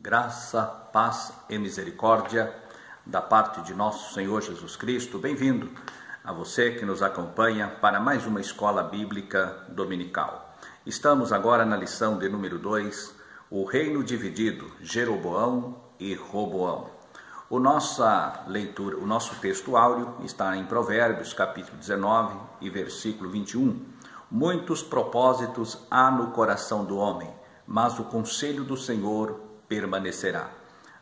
Graça, paz e misericórdia da parte de nosso Senhor Jesus Cristo. Bem-vindo a você que nos acompanha para mais uma escola bíblica dominical. Estamos agora na lição de número 2, o reino dividido, Jeroboão e Roboão. Nossa leitura, o nosso texto áureo está em Provérbios, capítulo 19 e versículo 21. Muitos propósitos há no coração do homem, mas o conselho do Senhor permanecerá.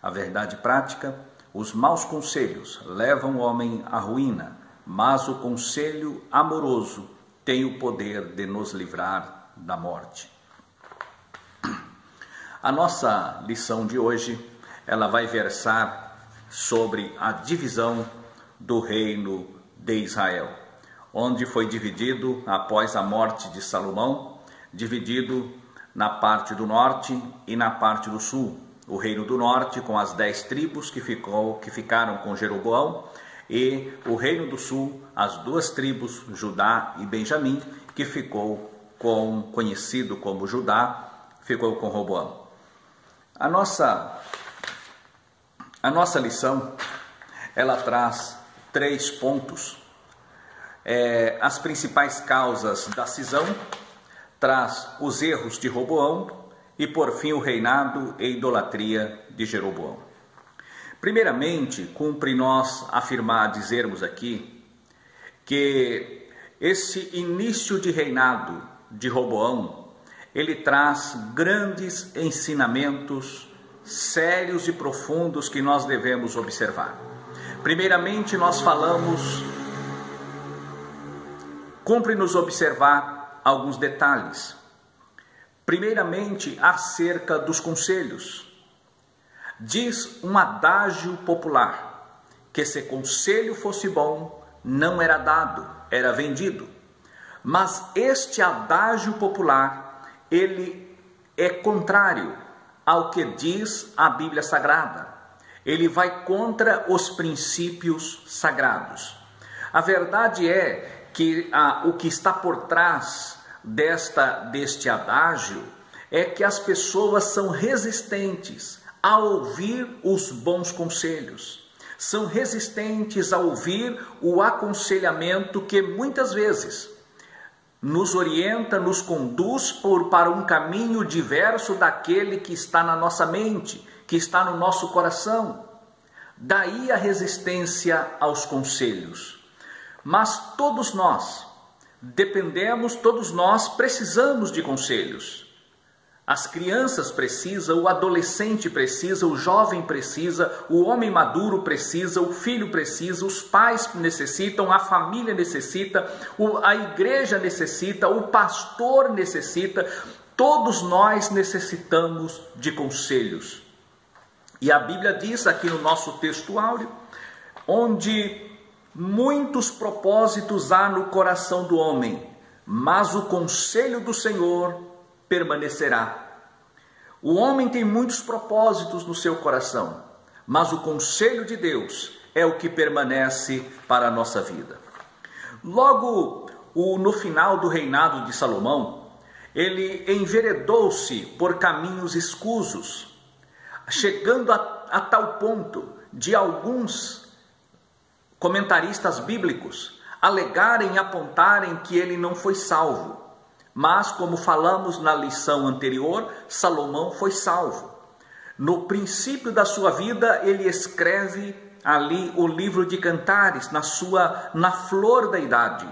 A verdade prática: os maus conselhos levam o homem à ruína, mas o conselho amoroso tem o poder de nos livrar da morte. A nossa lição de hoje, ela vai versar sobre a divisão do reino de Israel, onde foi dividido após a morte de Salomão, dividido na parte do norte e na parte do sul. O reino do norte com as 10 tribos que ficaram com Jeroboão, e o reino do sul, as 2 tribos, Judá e Benjamim, que ficou conhecido como Judá, ficou com Roboão. A nossa lição, ela traz 3 pontos. As principais causas da cisão, traz os erros de Roboão e, por fim, o reinado e idolatria de Jeroboão. Primeiramente, cumpre nós dizermos aqui que esse início de reinado de Roboão, ele traz grandes ensinamentos sérios e profundos que nós devemos observar. Primeiramente, nós cumpre-nos observar alguns detalhes. Primeiramente, acerca dos conselhos. Diz um adágio popular que se conselho fosse bom, não era dado, era vendido. Mas este adágio popular, ele é contrário ao que diz a Bíblia Sagrada. Ele vai contra os princípios sagrados. A verdade é que o que está por trás deste adágio é que as pessoas são resistentes a ouvir os bons conselhos, são resistentes a ouvir o aconselhamento que muitas vezes nos orienta, nos conduz para um caminho diverso daquele que está na nossa mente, que está no nosso coração. Daí a resistência aos conselhos. Mas todos nós precisamos de conselhos. As crianças precisam, o adolescente precisa, o jovem precisa, o homem maduro precisa, o filho precisa, os pais necessitam, a família necessita, a igreja necessita, o pastor necessita. Todos nós necessitamos de conselhos. E a Bíblia diz aqui no nosso texto áureo, onde muitos propósitos há no coração do homem, mas o conselho do Senhor permanecerá. O homem tem muitos propósitos no seu coração, mas o conselho de Deus é o que permanece para a nossa vida. Logo, no final do reinado de Salomão, ele enveredou-se por caminhos escusos, chegando a tal ponto de alguns comentaristas bíblicos alegarem e apontarem que ele não foi salvo. Mas, como falamos na lição anterior, Salomão foi salvo. No princípio da sua vida, ele escreve ali o livro de Cantares, na flor da idade.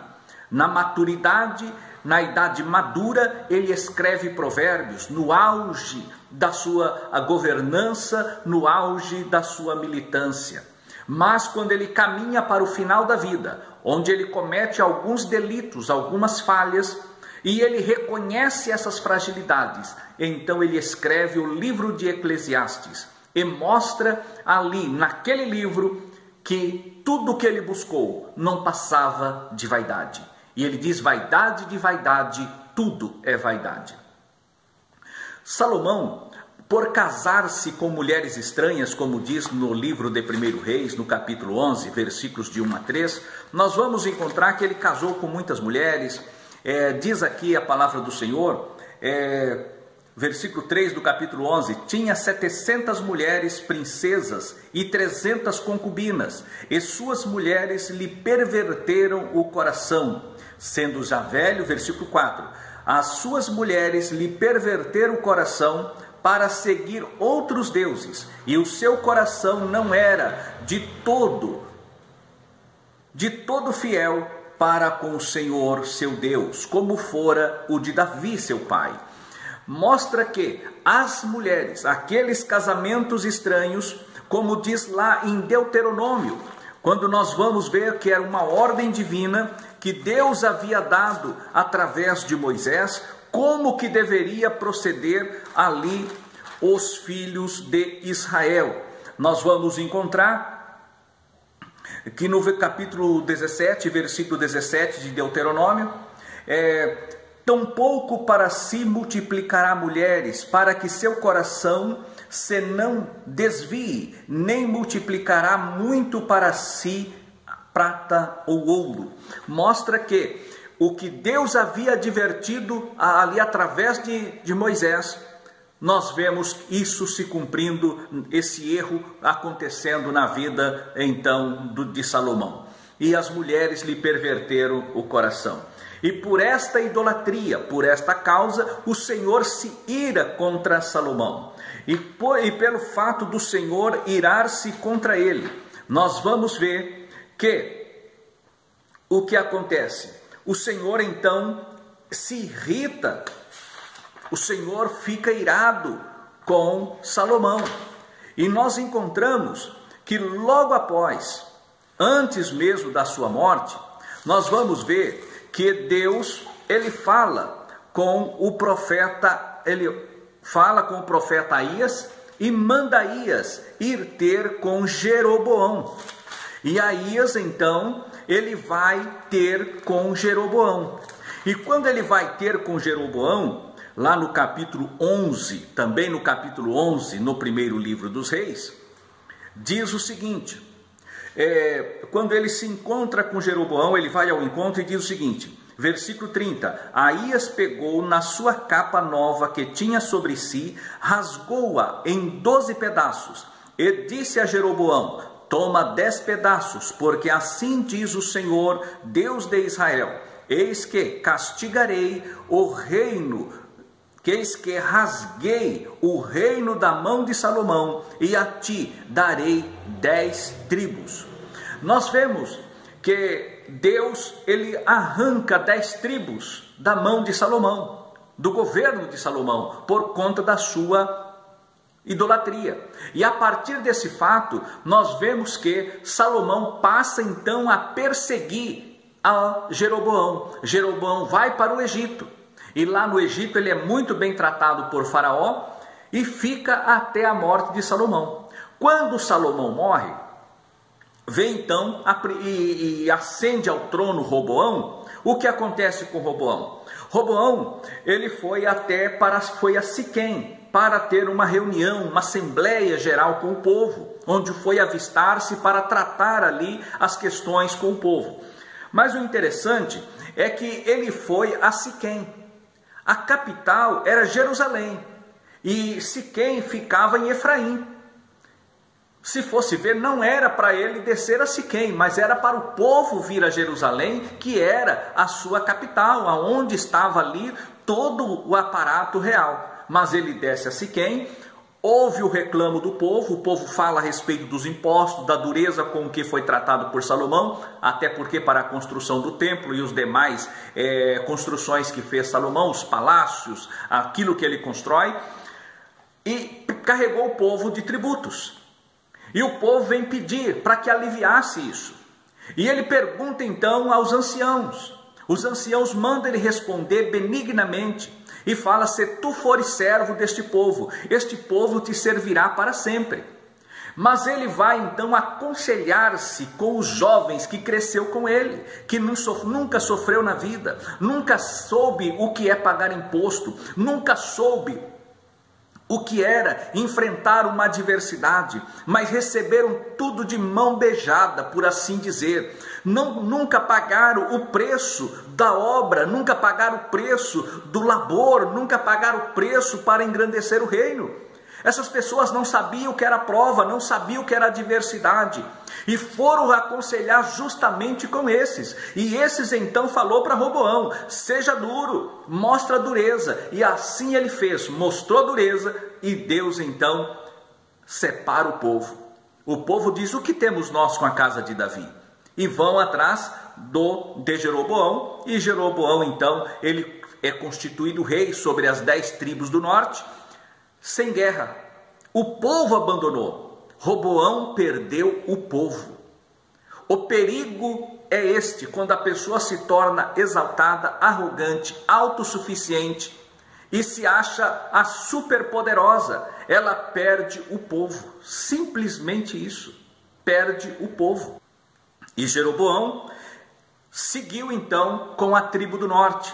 Na maturidade, na idade madura, ele escreve Provérbios, no auge da sua governança, no auge da sua militância. Mas quando ele caminha para o final da vida, onde ele comete alguns delitos, algumas falhas, e ele reconhece essas fragilidades, então ele escreve o livro de Eclesiastes e mostra ali, naquele livro, que tudo o que ele buscou não passava de vaidade. E ele diz: vaidade de vaidade, tudo é vaidade. Salomão, por casar-se com mulheres estranhas, como diz no livro de 1 Reis, no capítulo 11, versículos de 1 a 3, nós vamos encontrar que ele casou com muitas mulheres. Diz aqui a palavra do Senhor, versículo 3 do capítulo 11, tinha 700 mulheres princesas e 300 concubinas, e suas mulheres lhe perverteram o coração, sendo já velho, versículo 4, as suas mulheres lhe perverteram o coração para seguir outros deuses, e o seu coração não era de todo fiel para com o Senhor seu Deus, como fora o de Davi seu pai. Mostra que as mulheres, aqueles casamentos estranhos, como diz lá em Deuteronômio, quando nós vamos ver que era uma ordem divina que Deus havia dado através de Moisés, como que deveria proceder ali os filhos de Israel. Nós vamos encontrar que no capítulo 17, versículo 17 de Deuteronômio, tampouco para si multiplicará mulheres, para que seu coração se não desvie, nem multiplicará muito para si prata ou ouro. Mostra que o que Deus havia advertido ali através de Moisés, nós vemos isso se cumprindo, esse erro acontecendo na vida então de Salomão. E as mulheres lhe perverteram o coração. E por esta idolatria, por esta causa, o Senhor se ira contra Salomão. E pelo fato do Senhor irar-se contra ele, nós vamos ver que o que acontece? O Senhor então se irrita, o Senhor fica irado com Salomão. E nós encontramos que logo após, antes mesmo da sua morte, nós vamos ver que Deus, ele fala com o profeta Aías e manda Aías ir ter com Jeroboão. E Aías então, ele vai ter com Jeroboão. E quando ele vai ter com Jeroboão, lá no capítulo 11, também no capítulo 11, no primeiro livro dos reis, diz o seguinte, quando ele se encontra com Jeroboão, ele vai ao encontro e diz o seguinte, versículo 30, Aías pegou na sua capa nova que tinha sobre si, rasgou-a em 12 pedaços, e disse a Jeroboão, toma 10 pedaços, porque assim diz o Senhor, Deus de Israel, eis que castigarei o reino, eis que rasguei o reino da mão de Salomão, e a ti darei 10 tribos. Nós vemos que Deus, ele arranca 10 tribos da mão de Salomão, do governo de Salomão, por conta da sua idolatria. E a partir desse fato, nós vemos que Salomão passa então a perseguir a Jeroboão. Jeroboão vai para o Egito, e lá no Egito ele é muito bem tratado por Faraó, e fica até a morte de Salomão. Quando Salomão morre, vem então e ascende ao trono Roboão. O que acontece com Roboão? Roboão, ele foi a Siquém para ter uma reunião, uma assembleia geral com o povo, onde foi avistar-se para tratar ali as questões com o povo. Mas o interessante é que ele foi a Siquém. A capital era Jerusalém e Siquém ficava em Efraim. Se fosse ver, não era para ele descer a Siquém, mas era para o povo vir a Jerusalém, que era a sua capital, aonde estava ali todo o aparato real. Mas ele desce a Siquém, ouve o reclamo do povo, o povo fala a respeito dos impostos, da dureza com que foi tratado por Salomão, até porque para a construção do templo e os demais construções que fez Salomão, os palácios, aquilo que ele constrói, e carregou o povo de tributos. E o povo vem pedir para que aliviasse isso. E ele pergunta então aos anciãos. Os anciãos mandam ele responder benignamente. E fala, se tu fores servo deste povo, este povo te servirá para sempre. Mas ele vai então aconselhar-se com os jovens que cresceu com ele, que nunca sofreu na vida, nunca soube o que é pagar imposto, nunca soube o que era enfrentar uma adversidade, mas receberam tudo de mão beijada, por assim dizer. nunca pagaram o preço da obra, nunca pagaram o preço do labor, nunca pagaram o preço para engrandecer o reino. Essas pessoas não sabiam o que era prova, não sabiam o que era adversidade, e foram aconselhar justamente com esses. E esses então falou para Roboão: seja duro, mostra a dureza. E assim ele fez, mostrou a dureza, e Deus então separa o povo. O povo diz: o que temos nós com a casa de Davi? E vão atrás de Jeroboão, e Jeroboão então, ele é constituído rei sobre as 10 tribos do norte, sem guerra. O povo abandonou, Roboão perdeu o povo. O perigo é este, quando a pessoa se torna exaltada, arrogante, autossuficiente e se acha a superpoderosa, ela perde o povo, simplesmente isso, perde o povo. E Jeroboão seguiu então com a tribo do norte.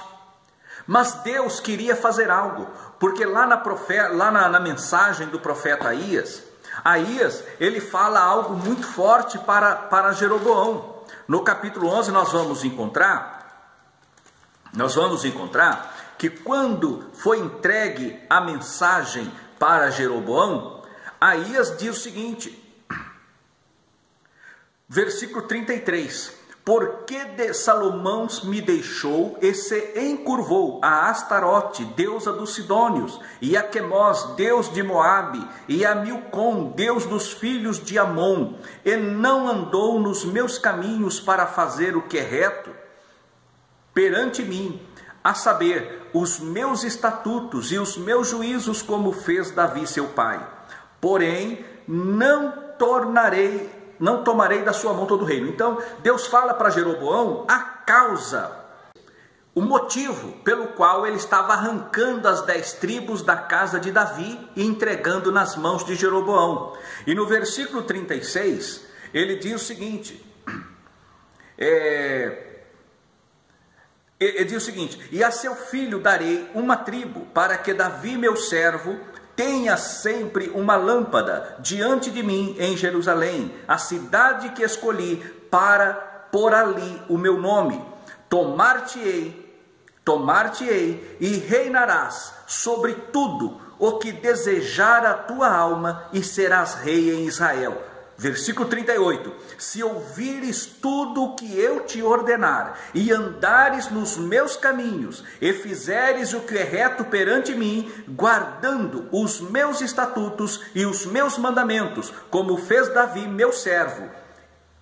Mas Deus queria fazer algo, porque lá na mensagem do profeta Aías, ele fala algo muito forte para Jeroboão. No capítulo 11 nós vamos encontrar que quando foi entregue a mensagem para Jeroboão, Aías diz o seguinte, versículo 33: porque Salomão me deixou e se encurvou a Astarote, deusa dos Sidônios, e a Quemós, deus de Moabe, e a Milcom, deus dos filhos de Amon, e não andou nos meus caminhos para fazer o que é reto perante mim, a saber, os meus estatutos e os meus juízos, como fez Davi seu pai. Porém, não tomarei da sua mão todo o reino. Então, Deus fala para Jeroboão a causa, o motivo pelo qual ele estava arrancando as 10 tribos da casa de Davi e entregando nas mãos de Jeroboão. E no versículo 36, ele diz o seguinte, e a seu filho darei uma tribo, para que Davi meu servo tenha sempre uma lâmpada diante de mim em Jerusalém, a cidade que escolhi para pôr ali o meu nome. Tomar-te-ei e reinarás sobre tudo o que desejar a tua alma, e serás rei em Israel. Versículo 38, se ouvires tudo o que eu te ordenar, e andares nos meus caminhos, e fizeres o que é reto perante mim, guardando os meus estatutos e os meus mandamentos, como fez Davi meu servo,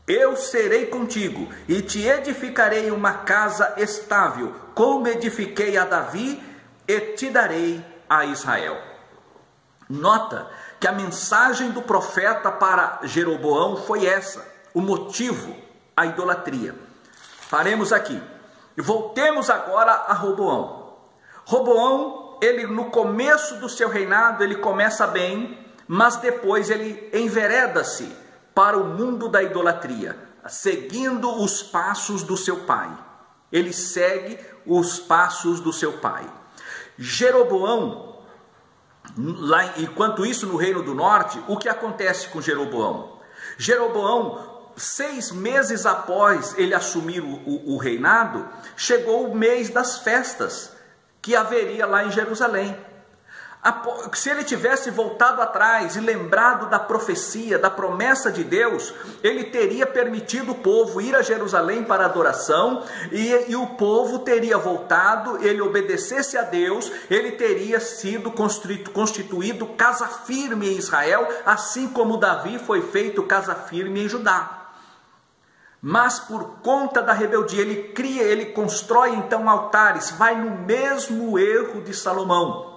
eu serei contigo, e te edificarei uma casa estável, como edifiquei a Davi, e te darei a Israel. Nota que a mensagem do profeta para Jeroboão foi essa, o motivo, a idolatria. Paremos aqui e voltemos agora a Roboão. Roboão, ele no começo do seu reinado, ele começa bem, mas depois ele envereda-se para o mundo da idolatria, seguindo os passos do seu pai. Ele segue os passos do seu pai. Jeroboão, enquanto isso no reino do norte, o que acontece com Jeroboão? Jeroboão, 6 meses após ele assumir o reinado, chegou o mês das festas que haveria lá em Jerusalém. Se ele tivesse voltado atrás e lembrado da profecia, da promessa de Deus, ele teria permitido o povo ir a Jerusalém para adoração, e o povo teria voltado, ele obedecesse a Deus, ele teria sido constituído casa firme em Israel, assim como Davi foi feito casa firme em Judá. Mas por conta da rebeldia, ele constrói então altares, vai no mesmo erro de Salomão.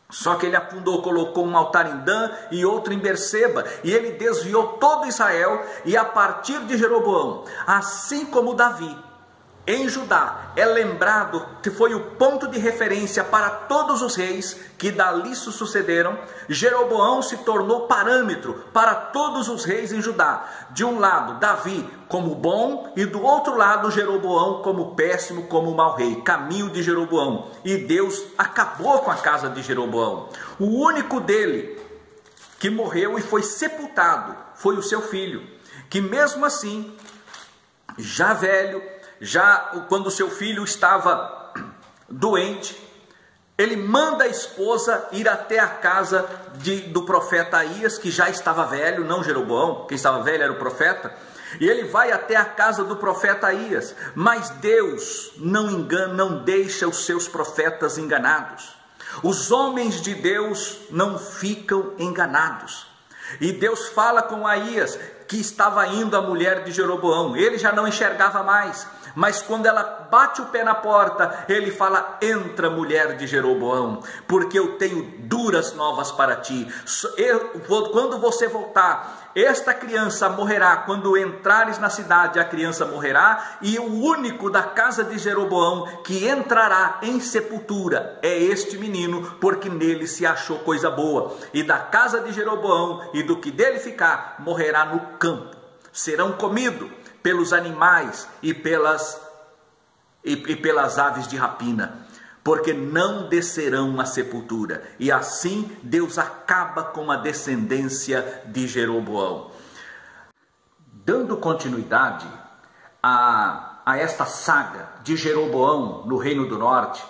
Só que ele afundou, colocou um altar em Dan e outro em Berseba, e ele desviou todo Israel, e a partir de Jeroboão, assim como Davi, em Judá, é lembrado que foi o ponto de referência para todos os reis que dali se sucederam. Jeroboão se tornou parâmetro para todos os reis em Judá. De um lado, Davi como bom, e do outro lado, Jeroboão como péssimo, como mau rei. Caminho de Jeroboão. E Deus acabou com a casa de Jeroboão. O único dele que morreu e foi sepultado foi o seu filho, que mesmo assim já velho, já quando seu filho estava doente, ele manda a esposa ir até a casa do profeta Aías, que já estava velho, não Jeroboão, quem estava velho era o profeta, e ele vai até a casa do profeta Aías, mas Deus não engana, não deixa os seus profetas enganados. Os homens de Deus não ficam enganados. E Deus fala com Aías, que estava indo a mulher de Jeroboão, ele já não enxergava mais, mas quando ela bate o pé na porta, ele fala: entra, mulher de Jeroboão, porque eu tenho duras novas para ti. Quando você voltar, esta criança morrerá. Quando entrares na cidade, a criança morrerá, e o único da casa de Jeroboão que entrará em sepultura é este menino, porque nele se achou coisa boa. E da casa de Jeroboão e do que dele ficar, morrerá no campo. Serão comidos pelos animais e pelas aves de rapina, porque não descerão à sepultura. E assim Deus acaba com a descendência de Jeroboão. Dando continuidade a esta saga de Jeroboão no reino do norte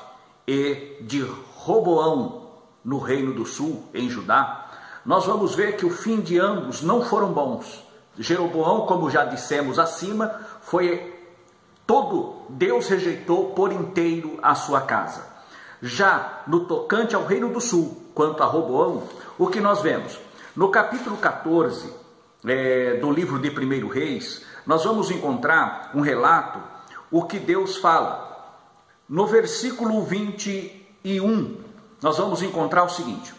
e de Roboão no reino do sul, em Judá, nós vamos ver que o fim de ambos não foram bons. Jeroboão, como já dissemos acima, Deus rejeitou por inteiro a sua casa. Já no tocante ao reino do sul, quanto a Roboão, o que nós vemos? No capítulo 14 do livro de 1 Reis, nós vamos encontrar um relato, o que Deus fala. No versículo 21, nós vamos encontrar o seguinte: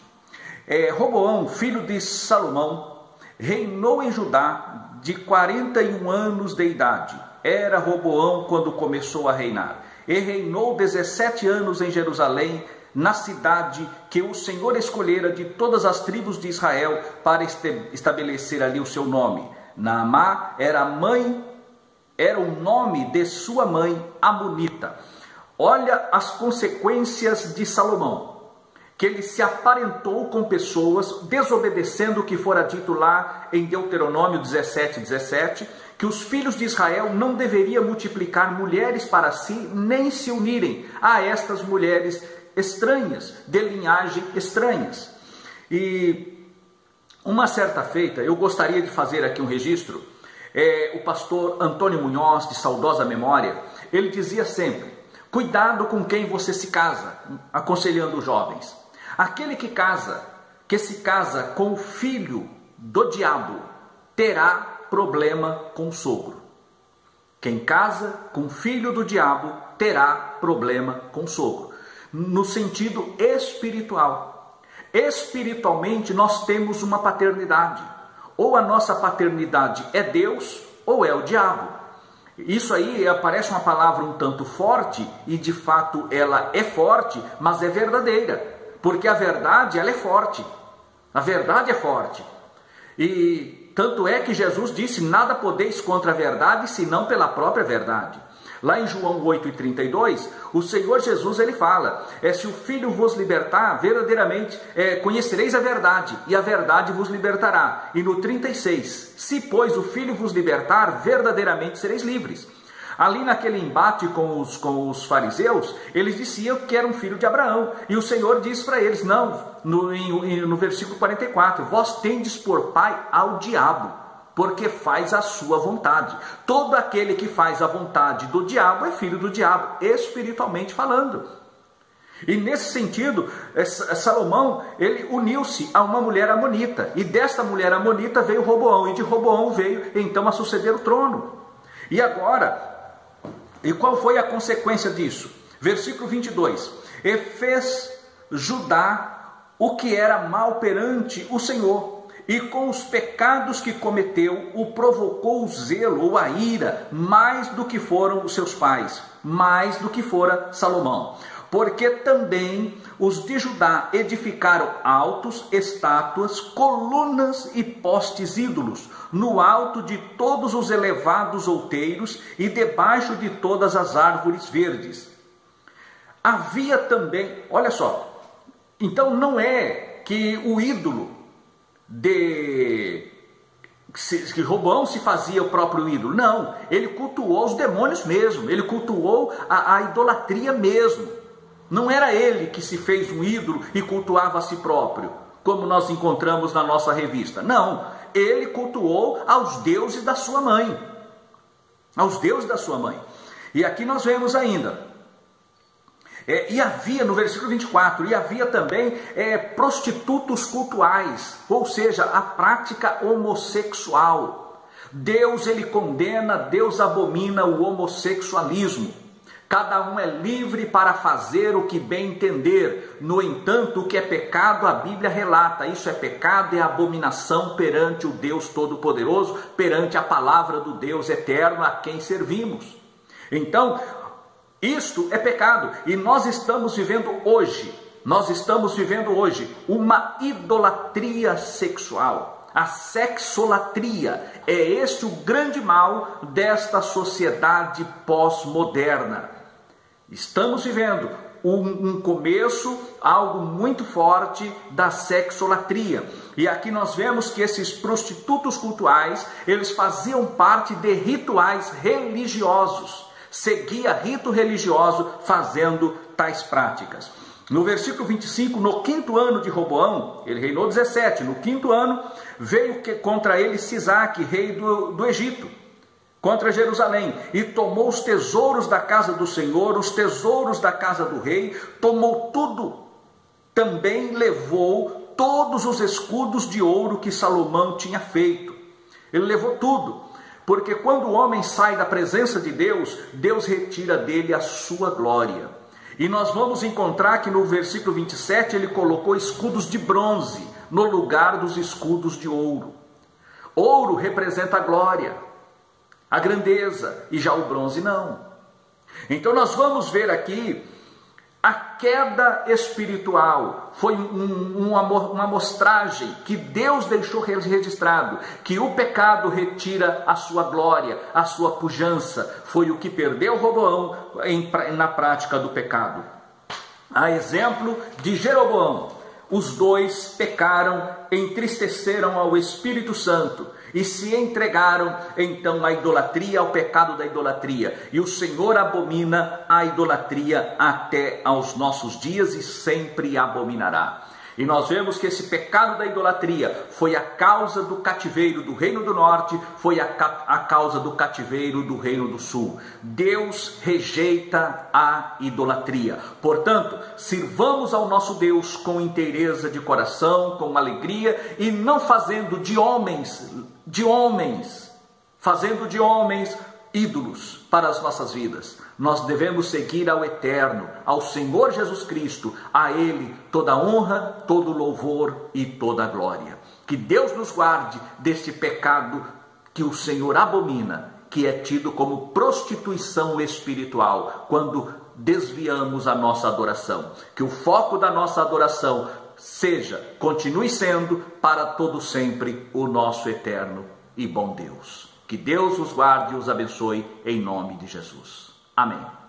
Roboão, filho de Salomão, reinou em Judá de 41 anos de idade. Era Roboão quando começou a reinar. E reinou 17 anos em Jerusalém, na cidade que o Senhor escolhera de todas as tribos de Israel para estabelecer ali o seu nome. Naamá era o nome de sua mãe Amonita. Olha as consequências de Salomão, que ele se aparentou com pessoas, desobedecendo o que fora dito lá em Deuteronômio 17, que os filhos de Israel não deveriam multiplicar mulheres para si, nem se unirem a estas mulheres estranhas, de linhagem estranhas. E uma certa feita, eu gostaria de fazer aqui um registro, o pastor Antônio Munhoz, de saudosa memória, ele dizia sempre: cuidado com quem você se casa, aconselhando os jovens. Aquele que se casa com o filho do diabo, terá problema com o sogro. Quem casa com o filho do diabo, terá problema com o sogro. No sentido espiritual. Espiritualmente, nós temos uma paternidade. Ou a nossa paternidade é Deus, ou é o diabo. Isso aí parece uma palavra um tanto forte, e de fato ela é forte, mas é verdadeira. Porque a verdade, ela é forte. A verdade é forte. E tanto é que Jesus disse: nada podeis contra a verdade, senão pela própria verdade. Lá em João 8,32, o Senhor Jesus, ele fala: se o Filho vos libertar, verdadeiramente conhecereis a verdade, e a verdade vos libertará. E no 36, se pois o Filho vos libertar, verdadeiramente sereis livres. Ali naquele embate com os fariseus, eles diziam que era um filho de Abraão. E o Senhor diz para eles: não, no versículo 44, vós tendes por pai ao diabo, porque faz a sua vontade. Todo aquele que faz a vontade do diabo é filho do diabo, espiritualmente falando. E nesse sentido, Salomão, ele uniu-se a uma mulher amonita. E desta mulher amonita veio Roboão, e de Roboão veio então a suceder o trono. E agora... E qual foi a consequência disso? Versículo 22. E fez Judá o que era mal perante o Senhor, e com os pecados que cometeu, o provocou o zelo ou a ira, mais do que foram os seus pais, mais do que fora Salomão. Porque também os de Judá edificaram altos, estátuas, colunas e postes ídolos, no alto de todos os elevados outeiros e debaixo de todas as árvores verdes. Havia também, olha só, então não é que o ídolo que Roboão se fazia o próprio ídolo. Não, ele cultuou os demônios mesmo, ele cultuou a idolatria mesmo. Não era ele que se fez um ídolo e cultuava a si próprio, como nós encontramos na nossa revista. Não, ele cultuou aos deuses da sua mãe. Aos deuses da sua mãe. E aqui nós vemos ainda, e havia, no versículo 24, e havia também prostitutos cultuais, ou seja, a prática homossexual. Deus, ele condena, Deus abomina o homossexualismo. Cada um é livre para fazer o que bem entender. No entanto, o que é pecado, a Bíblia relata. Isso é pecado, é abominação perante o Deus Todo-Poderoso, perante a palavra do Deus eterno a quem servimos. Então, isto é pecado. E nós estamos vivendo hoje uma idolatria sexual. A sexolatria é este o grande mal desta sociedade pós-moderna. Estamos vivendo um começo, algo muito forte da sexolatria. E aqui nós vemos que esses prostitutos cultuais, eles faziam parte de rituais religiosos. Seguia rito religioso fazendo tais práticas. No versículo 25, no 5º ano de Roboão, ele reinou 17, no 5º ano, veio contra ele Sisaque, rei do Egito, contra Jerusalém, e tomou os tesouros da casa do Senhor, os tesouros da casa do rei, tomou tudo. Também levou todos os escudos de ouro que Salomão tinha feito. Ele levou tudo. Porque quando o homem sai da presença de Deus, Deus retira dele a sua glória. E nós vamos encontrar que no versículo 27 ele colocou escudos de bronze no lugar dos escudos de ouro. Ouro representa a glória, a grandeza, e já o bronze não. Então nós vamos ver aqui a queda espiritual. Foi uma amostragem que Deus deixou registrado, que o pecado retira a sua glória, a sua pujança. Foi o que perdeu Roboão na prática do pecado. A exemplo de Jeroboão, os dois pecaram, entristeceram ao Espírito Santo e se entregaram então à idolatria, ao pecado da idolatria. E o Senhor abomina a idolatria até aos nossos dias e sempre abominará. E nós vemos que esse pecado da idolatria foi a causa do cativeiro do Reino do Norte, foi a causa do cativeiro do Reino do Sul. Deus rejeita a idolatria. Portanto, sirvamos ao nosso Deus com inteireza de coração, com alegria, e não fazendo de homens ídolos para as nossas vidas. Nós devemos seguir ao Eterno, ao Senhor Jesus Cristo. A Ele toda honra, todo louvor e toda glória. Que Deus nos guarde deste pecado que o Senhor abomina, que é tido como prostituição espiritual, quando desviamos a nossa adoração. Que o foco da nossa adoração continue sendo para todo sempre o nosso eterno e bom Deus. Que Deus os guarde e os abençoe em nome de Jesus. Amém.